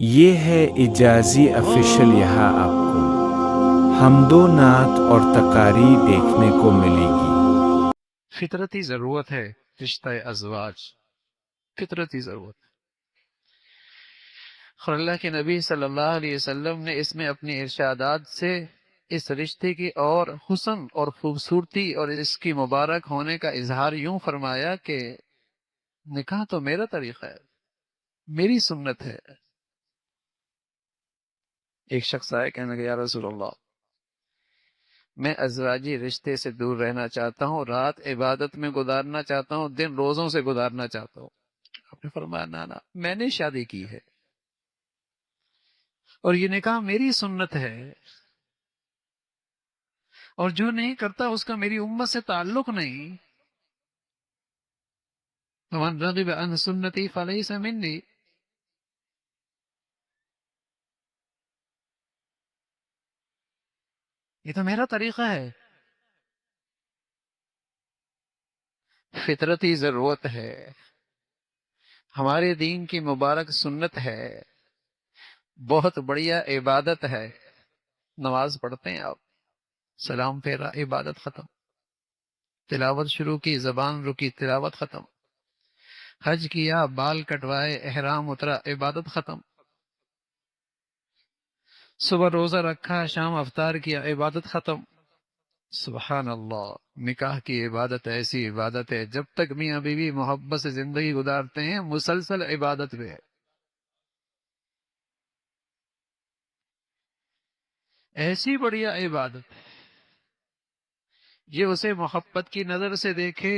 یہ ہے اجازی افیشل، یہاں آپ کو حمد و نعت اور تقاری دیکھنے کو ملے گی۔ فطرتی ضرورت ہے رشتہ ازواج، فطرتی ضرورت ہے، اور اللہ کے نبی صلی اللہ علیہ وسلم نے اس میں اپنی ارشادات سے اس رشتے کی اور حسن اور خوبصورتی اور اس کی مبارک ہونے کا اظہار یوں فرمایا کہ نکاح تو میرا طریقہ ہے، میری سنت ہے۔ ایک شخص آئے، کہنے لگا یا رسول اللہ، میں ازواجی رشتے سے دور رہنا چاہتا ہوں، رات عبادت میں گزارنا چاہتا ہوں، دن روزوں سے گزارنا چاہتا ہوں۔ آپ نے فرمایا نا میں نے شادی کی ہے اور یہ نکاح میری سنت ہے، اور جو نہیں کرتا اس کا میری امت سے تعلق نہیں۔ وَمَنْ رَغِبَ عَنْ سُنَّتِي فَلَيْسَ مِنِّي، یہ تو میرا طریقہ ہے۔ فطرتی ضرورت ہے، ہمارے دین کی مبارک سنت ہے، بہت بڑھیا عبادت ہے۔ نماز پڑھتے ہیں آپ، سلام پھیرا، عبادت ختم، تلاوت شروع کی، زبان رکی، تلاوت ختم، حج کیا، بال کٹوائے، احرام اترا، عبادت ختم، صبح روزہ رکھا، شام افطار کیا، عبادت ختم۔ سبحان اللہ، نکاح کی عبادت ایسی عبادت ہے جب تک میاں بیوی محبت سے زندگی گزارتے ہیں مسلسل عبادت میں ہے، ایسی بڑھیا عبادت ہے۔ یہ اسے محبت کی نظر سے دیکھے،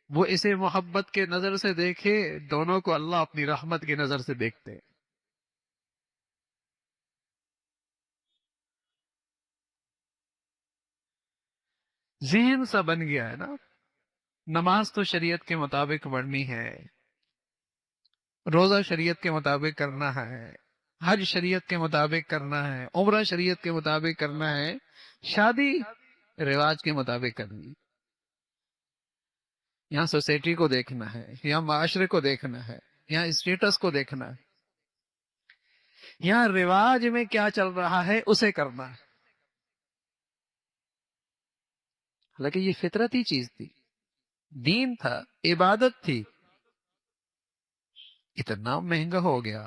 وہ اسے محبت کے نظر سے دیکھے، دونوں کو اللہ اپنی رحمت کی نظر سے دیکھتے ہیں۔ ذہن سا بن گیا ہے نا، نماز تو شریعت کے مطابق پڑھنی ہے، روزہ شریعت کے مطابق کرنا ہے، حج شریعت کے مطابق کرنا ہے، عمرہ شریعت کے مطابق کرنا ہے، شادی رواج کے مطابق کرنی۔ یہاں سوسائٹی کو دیکھنا ہے، یہاں معاشرے کو دیکھنا ہے، یہاں اسٹیٹس کو دیکھنا ہے، یہاں رواج میں کیا چل رہا ہے اسے کرنا ہے۔ حالانکہ یہ فطرتی چیز تھی، دین تھا، عبادت تھی، اتنا مہنگا ہو گیا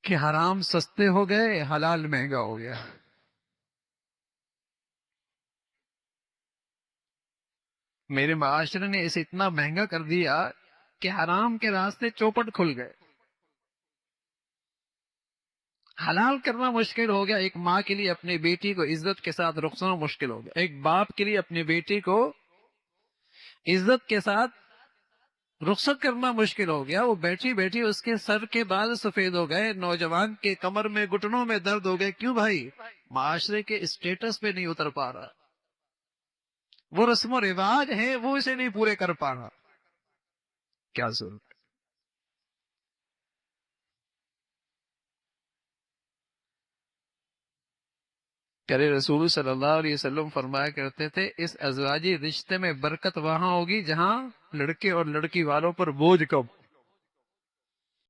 کہ حرام سستے ہو گئے، حلال مہنگا ہو گیا۔ میرے معاشرے نے اسے اتنا مہنگا کر دیا کہ حرام کے راستے چوپٹ کھل گئے، حلال کرنا مشکل ہو گیا۔ ایک ماں کے لیے اپنی بیٹی کو عزت کے ساتھ رخصتنا مشکل ہو گیا، ایک باپ کے لیے اپنی بیٹی کو عزت کے ساتھ رخصت کرنا مشکل ہو گیا۔ وہ بیٹھی بیٹھی اس کے سر کے بال سفید ہو گئے، نوجوان کے کمر میں گھٹنوں میں درد ہو گئے۔ کیوں بھائی؟ معاشرے کے اسٹیٹس پہ نہیں اتر پا رہا، وہ رسم و رواج ہیں وہ اسے نہیں پورے کر پا رہا۔ کیا ضرورت؟ پیارے رسول صلی اللہ علیہ وسلم فرمایا کرتے تھے، اس ازواجی رشتے میں برکت وہاں ہوگی جہاں لڑکے اور لڑکی والوں پر بوجھ کم۔